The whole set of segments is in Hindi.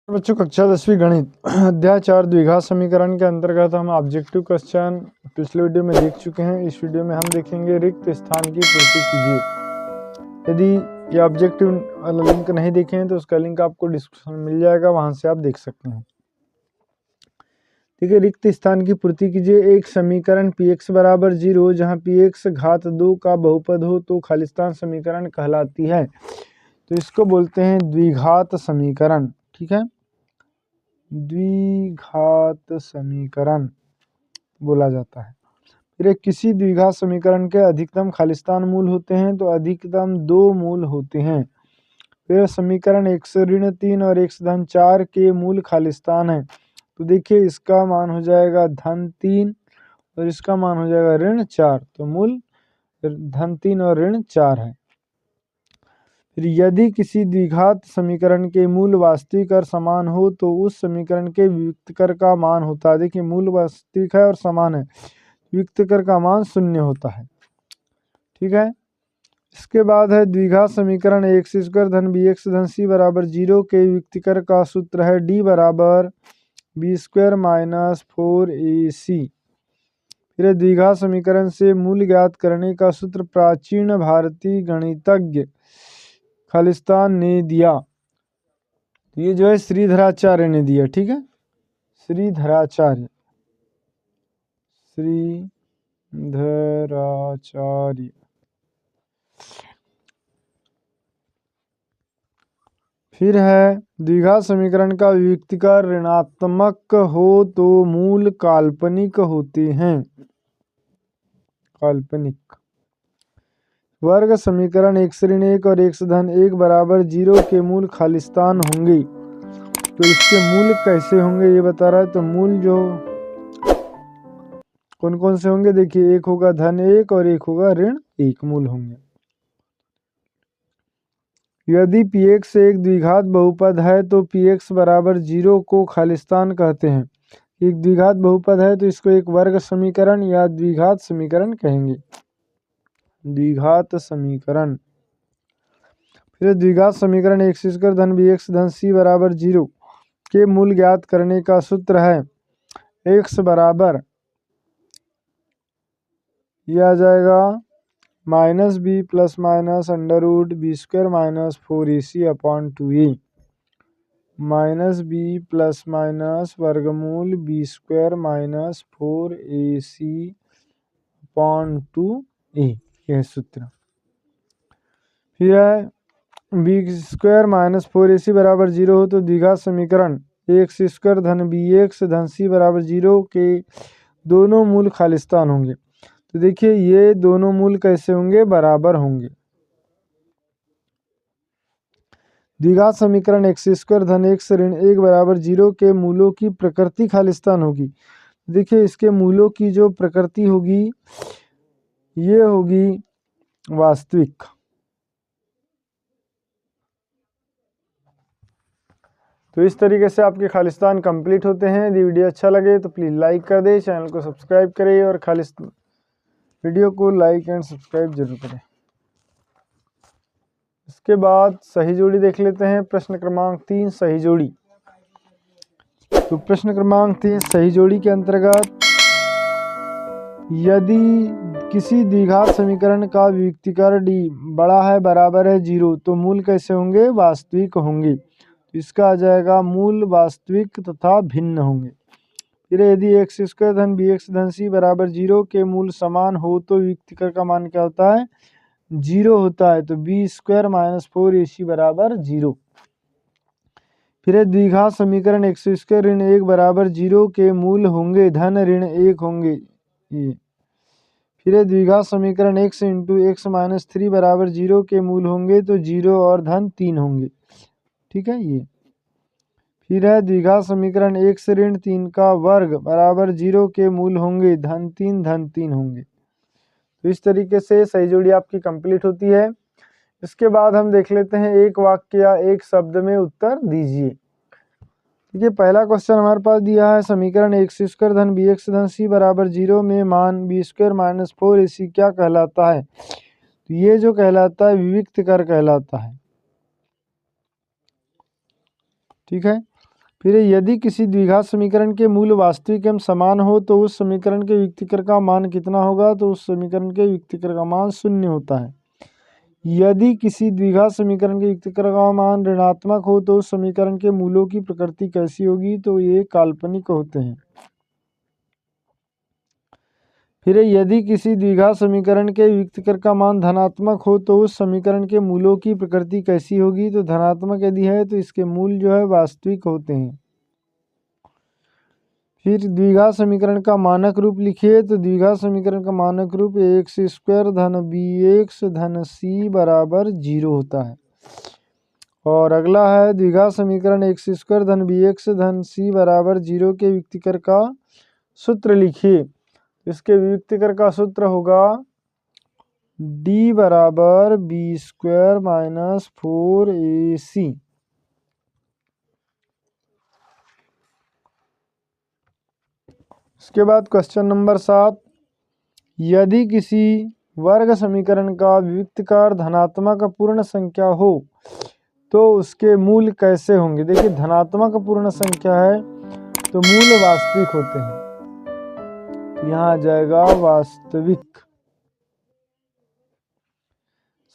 बच्चों कक्षा 10वीं गणित अध्याय 4 द्विघात समीकरण के अंतर्गत हम ऑब्जेक्टिव क्वेश्चन पिछले वीडियो में देख चुके हैं। इस वीडियो में हम देखेंगे रिक्त स्थान की पूर्ति कीजिए। यदि ये ऑब्जेक्टिव वाला लिंक नहीं देखे हैं तो उसका लिंक आपको डिस्क्रिप्शन में मिल जाएगा, वहां से आप देख सकते हैं। ठीक है, रिक्त स्थान की पूर्ति कीजिए। एक समीकरण px बराबर 0 जहाँ px घात 2 का बहुपद हो तो खालिस्तान समीकरण कहलाती है। तो इसको बोलते हैं द्विघात समीकरण। ठीक है, द्विघात समीकरण बोला जाता है। फिर किसी द्विघात समीकरण के अधिकतम खालिस्तान मूल होते हैं तो अधिकतम 2 मूल होते हैं। फिर समीकरण x ऋण 3 और x धन 4 के मूल खालिस्तान है। तो देखिए इसका मान हो जाएगा धन 3 और इसका मान हो जाएगा ऋण 4। तो मूल धन 3 और ऋण 4 है। फिर यदि किसी द्विघात समीकरण के मूल वास्तविक और समान हो तो उस समीकरण के व्युत्कर का मान होता है। देखिए मूल वास्तविक है और समान है, व्युत्कर का मान 0 होता है। ठीक है, इसके बाद है द्विघात समीकरण एक्स स्क्वायर धन बी एक्स धन सी बराबर 0 के व्युत्कर का सूत्र है डी बराबर बी स्क्वायर माइनस 4ac। फिर द्विघात समीकरण से मूल ज्ञात करने का सूत्र प्राचीन भारतीय गणितज्ञ खालिस्तान ने दिया। ये जो है श्रीधराचार्य ने दिया। ठीक है, श्रीधराचार्य फिर है द्विघात समीकरण का व्युत्कर ऋणात्मक हो तो मूल काल्पनिक होते हैं। काल्पनिक वर्ग समीकरण x ऋण 1 और x धन 1 बराबर 0 के मूल खालिस्तान होंगे। तो इसके मूल कैसे होंगे ये बता रहा है। तो मूल जो कौन कौन से होंगे, देखिए एक होगा धन 1 और एक होगा ऋण 1 मूल होंगे। यदि px एक द्विघात बहुपद है तो px बराबर 0 को खालिस्तान कहते हैं। एक द्विघात बहुपद है तो इसको एक वर्ग समीकरण या द्विघात समीकरण कहेंगे। द्विघात समीकरण। फिर द्विघात समीकरण एक्स स्क्वायर धन बी एक्स धन सी बराबर 0 के मूल ज्ञात करने का सूत्र है x बराबर यह आ जाएगा minus B plus minus under root B square minus 4ac upon 2a minus B plus minus वर्गमूल B square minus 4ac upon 2a, यह सूत्र। फिर है बी स्क्वायर माइनस 4ac बराबर 0 हो तो द्विघात समीकरण एक्स स्क्वायर धन बी एक्स धन सी बराबर 0 के दोनों मूल खालिस्तान होंगे। तो देखिए ये दोनों मूल कैसे होंगे, बराबर होंगे। द्विघात समीकरण एक्स स्क्वायर धन एक्स ऋण 1 बराबर 0 के मूलों की प्रकृति खालिस्तान होगी। देखिए इसके मूलों की जो प्रकृति होगी ये होगी वास्तविक। तो इस तरीके से आपके खालिस्तान कंप्लीट होते हैं। यदि वीडियो अच्छा लगे तो प्लीज़ लाइक कर दें, चैनल को सब्सक्राइब करें और वीडियो को लाइक एंड सब्सक्राइब जरूर करें। इसके बाद सही जोड़ी देख लेते हैं। प्रश्न क्रमांक 3 सही जोड़ी। तो प्रश्न क्रमांक 3 सही जोड़ी के अंतर्गत यदि किसी द्विघात समीकरण का व्युत्कर d बड़ा है बराबर है 0 तो मूल कैसे होंगे, वास्तविक होंगे। तो इसका आ जाएगा मूल वास्तविक तथा भिन्न होंगे। फिर यदि एक्स स्क्वायर धन बी एक्स धन सी बराबर 0 के मूल समान हो तो व्युत्कर का मान क्या होता है, 0 होता है। तो बी स्क्वायर माइनस 4ac बराबर 0। फिर द्विघात समीकरण एक्स स्क्वायर ऋण 1 बराबर 0 के मूल होंगे धन ऋण 1 होंगे ये। फिर द्विघात समीकरण x इंटू एक्स माइनस 3 बराबर 0 के मूल होंगे तो 0 और धन 3 होंगे। ठीक है ये। फिर है द्विघात समीकरण x ऋण 3 का वर्ग बराबर 0 के मूल होंगे धन 3 होंगे। तो इस तरीके से सही जोड़ी आपकी कंप्लीट होती है। इसके बाद हम देख लेते हैं एक वाक्य या एक शब्द में उत्तर दीजिए। देखिए पहला क्वेश्चन हमारे पास दिया है समीकरण एक्स स्क्वायर धन बी एक्स धन सी बराबर 0 में मान बी स्क्वायर माइनस 4ac क्या कहलाता है। तो ये जो कहलाता है विविक्त कर कहलाता है। ठीक है, फिर यदि किसी द्विघात समीकरण के मूल वास्तविक एवं समान हो तो उस समीकरण के युक्तिकर का मान कितना होगा? तो उस समीकरण के युक्तिकर का मान 0 होता है। यदि किसी द्विघात समीकरण के युक्तिकर का मान ऋणात्मक हो तो उस समीकरण के मूलों की प्रकृति कैसी होगी? तो ये काल्पनिक होते हैं। फिर यदि किसी द्विघात समीकरण के युक्तिकर का मान धनात्मक हो तो उस समीकरण के मूलों की प्रकृति कैसी होगी? तो धनात्मक यदि है तो इसके मूल जो है वास्तविक होते हैं। फिर द्विघात समीकरण का मानक रूप लिखिए। तो द्विघात समीकरण का मानक रूप x² धन bx धन c बराबर 0 होता है। और अगला है द्विघात समीकरण x² धन bx धन c बराबर 0 के युक्तिकर का सूत्र लिखिए। इसके युक्तिकर का सूत्र होगा d बराबर b² माइनस 4ac। इसके बाद क्वेश्चन नंबर 7, यदि किसी वर्ग समीकरण का व्युत्क्रम धनात्मक पूर्ण संख्या हो तो उसके मूल कैसे होंगे? देखिए धनात्मक पूर्ण संख्या है तो मूल वास्तविक होते हैं। यहाँ आ जाएगा वास्तविक।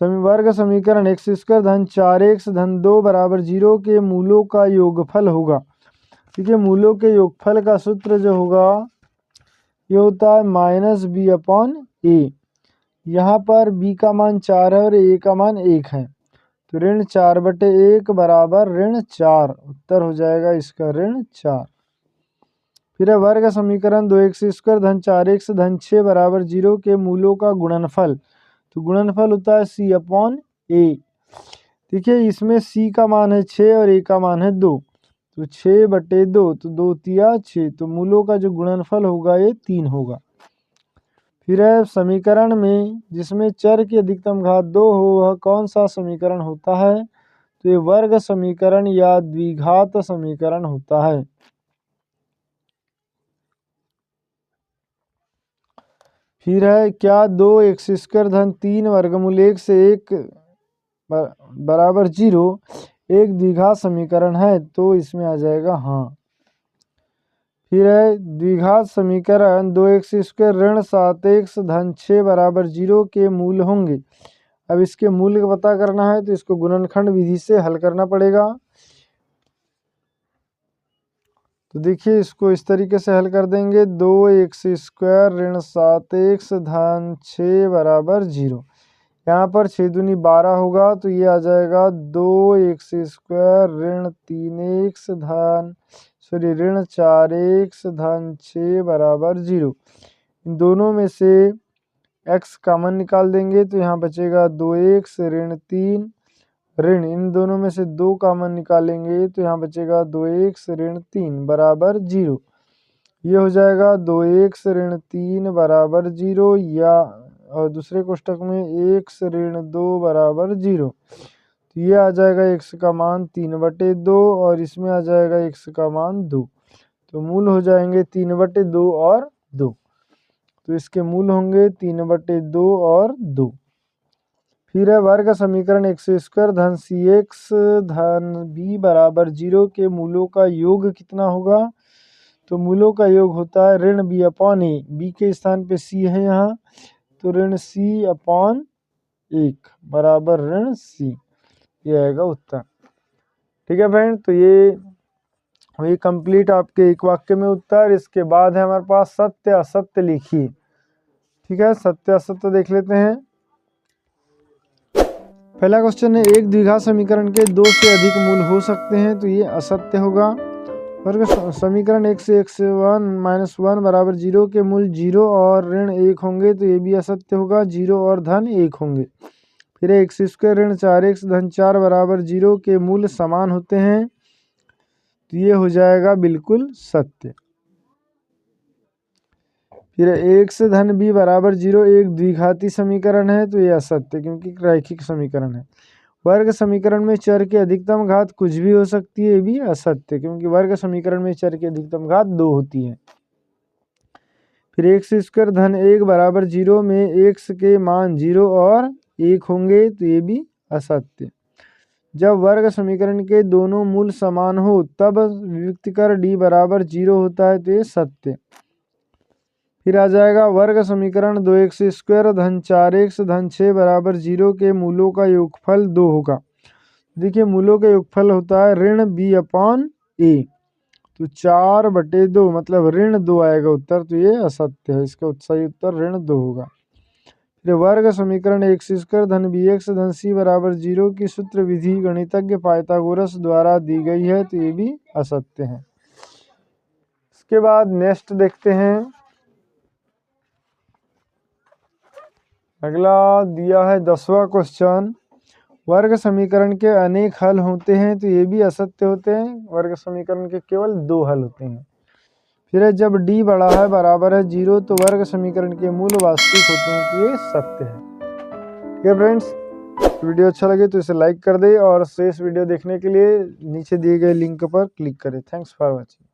वर्ग समीकरण x² धन 4x धन 2 बराबर 0 के मूलों का योगफल होगा। ठीक है, मूलों के योगफल का सूत्र जो होगा ये होता है -b/a। यहाँ पर b का मान 4 है और a का मान 1 है तो ऋण 4/1 बराबर ऋण 4। उत्तर हो जाएगा इसका ऋण 4। फिर है वर्ग समीकरण 2x² धन 4x धन 6 बराबर 0 के मूलों का गुणनफल। तो गुणनफल होता है c/a। देखिए इसमें c का मान है 6 और a का मान है 2 तो 6/2 तो 2 तिया 6 तो मूलों का जो गुणनफल होगा ये 3 होगा। फिर है समीकरण में जिसमें चर की अधिकतम घात 2 हो वह कौन सा समीकरण होता है? तो ये वर्ग समीकरण या द्विघात समीकरण होता है। फिर है क्या 2x² धन 3 वर्गमूल 1 से 1 बराबर 0 एक द्विघात समीकरण है? तो इसमें आ जाएगा हाँ। फिर है द्विघात समीकरण 2x² ऋण 7x धन 6 बराबर 0 के मूल होंगे। अब इसके मूल का पता करना है तो इसको गुणनखंड विधि से हल करना पड़ेगा। तो देखिए इसको इस तरीके से हल कर देंगे 2x² ऋण 7x धन 6 बराबर 0। यहाँ पर 6 दूनी 12 होगा तो ये आ जाएगा 2x² ऋण 3x धन ऋण 4x धन 6 बराबर 0। इन दोनों में से x कॉमन निकाल देंगे तो यहाँ बचेगा 2x ऋण 3 ऋण इन दोनों में से 2 कॉमन निकालेंगे तो यहाँ बचेगा 2x ऋण 3 बराबर 0। ये हो जाएगा 2x ऋण 3 बराबर 0 या और दूसरे कोष्टक में x ऋण 2 बराबर 0। तो ये आ जाएगा x का मान 3/2 और इसमें आ जाएगा x का मान 2। तो मूल हो जाएंगे 3/2 और 2। तो इसके मूल होंगे 3/2 और 2। फिर है वर्ग समीकरण x² धन cx धन b बराबर 0 के मूलों का योग कितना होगा? तो मूलों का योग होता है ऋण b/a। b के स्थान पे c है यहाँ तो ऋण c/1 बराबर ऋण c। ये आएगा उत्तर। ठीक है फ्रेंड, तो ये हुई कंप्लीट आपके एक वाक्य में उत्तर। इसके बाद है हमारे पास सत्य असत्य लिखिए। ठीक है, सत्य असत्य देख लेते हैं। पहला क्वेश्चन है एक द्विघात समीकरण के 2 से अधिक मूल हो सकते हैं तो ये असत्य होगा। वर्ग समीकरण x1 बराबर 0 के मूल 0 और ऋण 1 होंगे तो ये भी असत्य होगा। 0 और धन 1 होंगे। फिर x² ऋण 4x धन 4 बराबर 0 के मूल समान होते हैं तो ये हो जाएगा बिल्कुल सत्य। फिर x धन b बराबर 0 एक द्विघाती समीकरण है तो ये असत्य क्योंकि रैखिक समीकरण है। वर्ग समीकरण में चर की अधिकतम घात कुछ भी हो सकती है, ये भी असत्य क्योंकि वर्ग समीकरण में चर की अधिकतम घात 2 होती है। फिर x² धन 1 बराबर 0 में x के मान 0 और 1 होंगे तो ये भी असत्य। जब वर्ग समीकरण के दोनों मूल समान हो तब वियुक्तिकर d बराबर 0 होता है, तो ये सत्य। फिर आ जाएगा वर्ग समीकरण 2x² धन 4x धन 6 बराबर 0 के मूलों का योगफल 2 होगा। देखिए मूलों का योगफल होता है ऋण b/a, तो 4/2 मतलब ऋण 2 आएगा उत्तर, तो ये असत्य है। इसका सही उत्तर ऋण 2 होगा। फिर वर्ग समीकरण x² धन bx धन c बराबर 0 की सूत्र विधि गणितज्ञ पाइथागोरस द्वारा दी गई है, तो ये भी असत्य है। इसके बाद नेक्स्ट देखते हैं। अगला दिया है 10वां क्वेश्चन, वर्ग समीकरण के अनेक हल होते हैं, तो ये भी असत्य होते हैं। वर्ग समीकरण के केवल 2 हल होते हैं। फिर है जब d बड़ा है बराबर है 0 तो वर्ग समीकरण के मूल वास्तविक होते हैं, तो ये सत्य है। ठीक है फ्रेंड्स, वीडियो अच्छा लगे तो इसे लाइक कर दे और शेष वीडियो देखने के लिए नीचे दिए गए लिंक पर क्लिक करें। Thanks for watching.